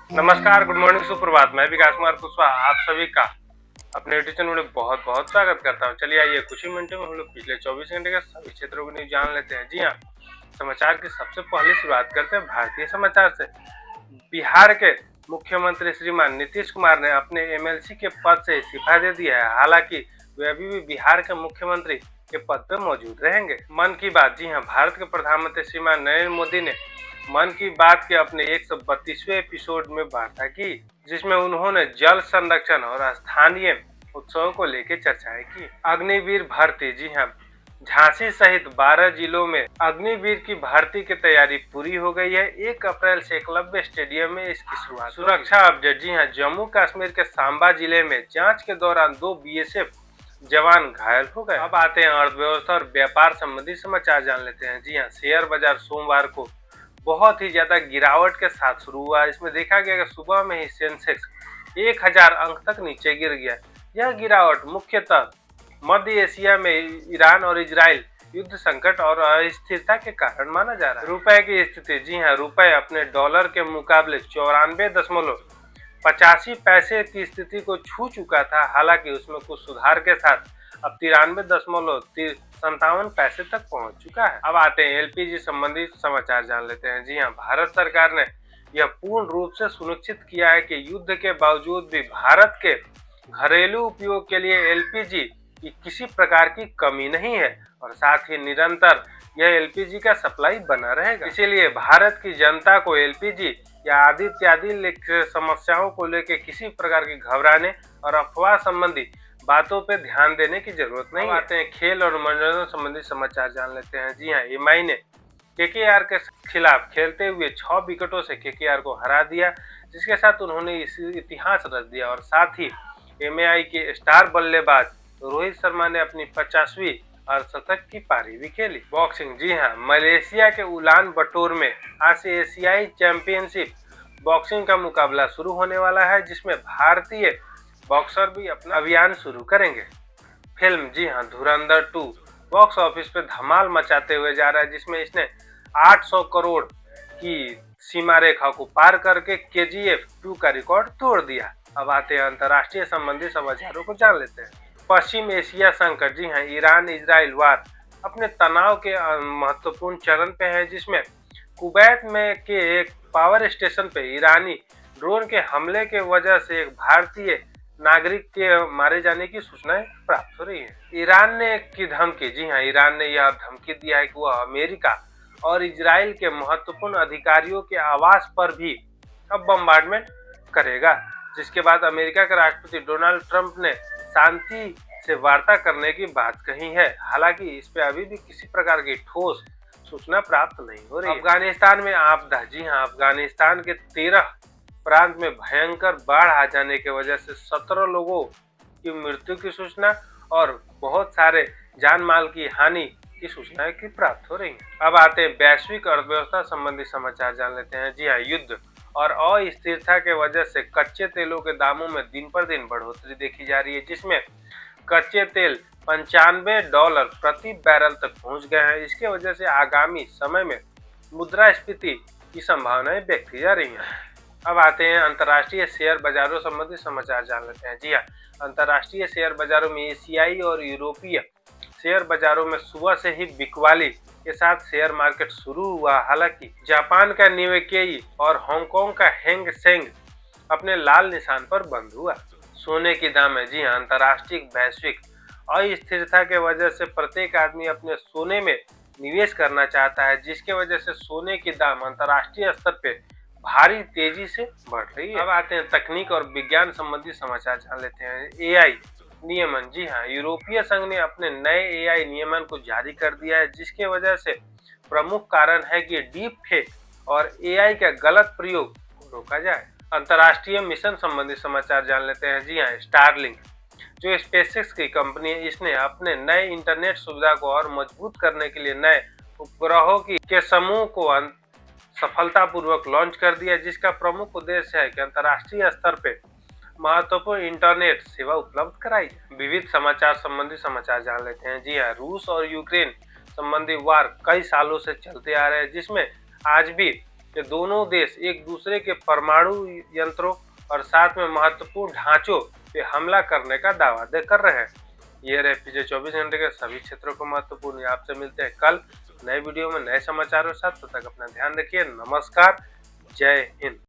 नमस्कार, good morning, सुप्रभात। मैं विकास कुमार कुशवाहा आप सभी का अपने यूट्यूब चैनल में बहुत बहुत स्वागत करता हूं। चलिए आइए कुछ ही मिनटों में हम लोग पिछले 24 घंटे के सभी क्षेत्रों की न्यूज जान लेते हैं। जी हाँ, समाचार की सबसे पहले शुरुआत करते हैं भारतीय समाचार से। बिहार के मुख्यमंत्री श्रीमान नीतीश कुमार ने अपने एमएलसी के पद से इस्तीफा दे दिया है। हालांकि वे अभी भी बिहार के मुख्यमंत्री के पद पर मौजूद रहेंगे। मन की बात, जी हाँ, भारत के प्रधानमंत्री श्रीमान नरेंद्र मोदी ने मन की बात के अपने 132वें एपिसोड में वार्ता की, जिसमें उन्होंने जल संरक्षण और स्थानीय उत्सवों को लेकर चर्चाएं की। अग्निवीर भर्ती, जी हाँ, झांसी सहित 12 जिलों में अग्निवीर की भर्ती की तैयारी पूरी हो गई है। 1 अप्रैल से एकलव्य स्टेडियम में इसकी शुरुआत। सुरक्षा अपडेट, जी हाँ, जम्मू कश्मीर के सांबा जिले में जांच के दौरान 2 बीएसएफ जवान घायल हो गए। अब आते हैं अर्थव्यवस्था और व्यापार संबंधी समाचार जान लेते हैं। जी हाँ, शेयर बाजार सोमवार को बहुत ही ज्यादा गिरावट के साथ शुरू हुआ। इसमें देखा गया कि सुबह में ही सेंसेक्स 1000 अंक तक नीचे गिर गया। यह गिरावट मुख्यतः मध्य एशिया में ईरान और इजराइल युद्ध संकट और अस्थिरता के कारण माना जा रहा है। रुपए की स्थिति, जी हाँ, रुपए अपने डॉलर के मुकाबले 94.85 की स्थिति को छू चुका था। हालांकि उसमें कुछ सुधार के साथ अब 93.57 तक पहुंच चुका है। अब आते हैं एलपीजी संबंधी समाचार जान लेते हैं। जी हाँ, भारत सरकार ने यह पूर्ण रूप से सुनिश्चित किया है कि युद्ध के बावजूद भी भारत के घरेलू उपयोग के लिए एलपीजी की किसी प्रकार की कमी नहीं है और साथ ही निरंतर यह एलपीजी का सप्लाई बना रहेगा। इसीलिए भारत की जनता को एलपीजी या आदि इत्यादि समस्याओं को लेकर किसी प्रकार की घबराने और अफवाह संबंधी बातों पे ध्यान देने की जरूरत नहीं। आते हैं खेल और मनोरंजन संबंधी समाचार जान लेते हैं। जी हाँ, एमआई ने केकेआर के खिलाफ खेलते हुए 6 विकेटों से केकेआर को हरा दिया, जिसके साथ उन्होंने इतिहास रच दिया और साथ ही एमआई के स्टार बल्लेबाज रोहित शर्मा ने अपनी 50वीं अर्धशतक की पारी भी खेली। बॉक्सिंग, जी हाँ, मलेशिया के उलान बटोर में आज से एशियाई चैंपियनशिप बॉक्सिंग का मुकाबला शुरू होने वाला है, जिसमें भारतीय बॉक्सर भी अपना अभियान शुरू करेंगे। फिल्म, जी हाँ, धुरंधर 2 बॉक्स ऑफिस पे धमाल मचाते हुए जा रहा है, जिसमें इसने 800 करोड़ की सीमा रेखा को पार करके केजीएफ 2 का रिकॉर्ड तोड़ दिया। अब आते हैं अंतर्राष्ट्रीय संबंधी समाचारों को जान लेते हैं। पश्चिम एशिया संकट, जी हाँ, ईरान इजराइल वार अपने तनाव के महत्वपूर्ण चरण पे है, जिसमें कुवैत में के एक पावर स्टेशन पे ईरानी ड्रोन के हमले के वजह से एक भारतीय नागरिक के मारे जाने की सूचनाएं प्राप्त हो रही है। ईरान ने की धमकी, जी हाँ, ईरान ने यह धमकी दिया है कि वह अमेरिका और इजराइल के महत्वपूर्ण अधिकारियों के आवास पर भी अब बम्बार्डमेंट करेगा, जिसके बाद अमेरिका के राष्ट्रपति डोनाल्ड ट्रंप ने शांति से वार्ता करने की बात कही है। हालांकि इस पे अभी भी किसी प्रकार की ठोस सूचना प्राप्त नहीं हो रही। अफगानिस्तान में आपदा, जी हाँ, अफगानिस्तान के 13 प्रांत में भयंकर बाढ़ आ जाने की वजह से 17 लोगों की मृत्यु की सूचना और बहुत सारे जान माल की हानि की सूचनाएं की प्राप्त हो रही हैं। अब आते हैं वैश्विक अर्थव्यवस्था संबंधी समाचार जान लेते हैं। जी हाँ, युद्ध और अस्थिरता के वजह से कच्चे तेलों के दामों में दिन पर दिन बढ़ोतरी देखी जा रही है, जिसमें कच्चे तेल $95 प्रति बैरल तक पहुंच गए हैं। इसके वजह से आगामी समय में मुद्रास्फीति की संभावनाएं व्यक्त की जा रही हैं। अब आते हैं अंतर्राष्ट्रीय शेयर बाजारों संबंधी समाचार जान लेते हैं। जी हाँ, अंतर्राष्ट्रीय शेयर बाजारों में एशियाई और यूरोपीय शेयर बाजारों में सुबह से ही बिकवाली के साथ शेयर मार्केट शुरू हुआ। हालांकि जापान का निवेकेई और हांगकांग का हैंग सेंग अपने लाल निशान पर बंद हुआ। सोने की दाम है, जी हाँ, अंतर्राष्ट्रीय वैश्विक अस्थिरता के वजह से प्रत्येक आदमी अपने सोने में निवेश करना चाहता है, जिसके वजह से सोने की दाम अंतर्राष्ट्रीय स्तर पे भारी तेजी से बढ़ रही है। अब आते हैं तकनीक और विज्ञान संबंधी समाचार जान लेते हैं। एआई नियमन, जी हाँ, यूरोपीय संघ ने अपने नए एआई नियमन को जारी कर दिया है, जिसके वजह से प्रमुख कारण है कि डीप फेक और एआई का गलत प्रयोग रोका जाए। अंतर्राष्ट्रीय मिशन संबंधी समाचार जान लेते हैं। जी हाँ, स्टारलिंक जो स्पेसएक्स की कंपनी है, इसने अपने नए इंटरनेट सुविधा को और मजबूत करने के लिए नए उपग्रहों के समूह को सफलतापूर्वक लॉन्च कर दिया, जिसका प्रमुख उद्देश्य है कि अंतर्राष्ट्रीय स्तर पे महत्वपूर्ण इंटरनेट सेवा उपलब्ध कराई। विविध समाचार संबंधी समाचार जान लेते हैं। जी हाँ, रूस और यूक्रेन संबंधी वार कई सालों से चलते आ रहे हैं, जिसमें आज भी कि दोनों देश एक दूसरे के परमाणु यंत्रों और साथ में महत्वपूर्ण ढांचों पे हमला करने का दावा कर रहे हैं। ये रहे पिछले 24 घंटे के सभी क्षेत्रों को महत्वपूर्ण। आपसे मिलते हैं कल नए वीडियो में नए समाचारों के साथ। तब तक अपना ध्यान रखिए। नमस्कार, जय हिंद।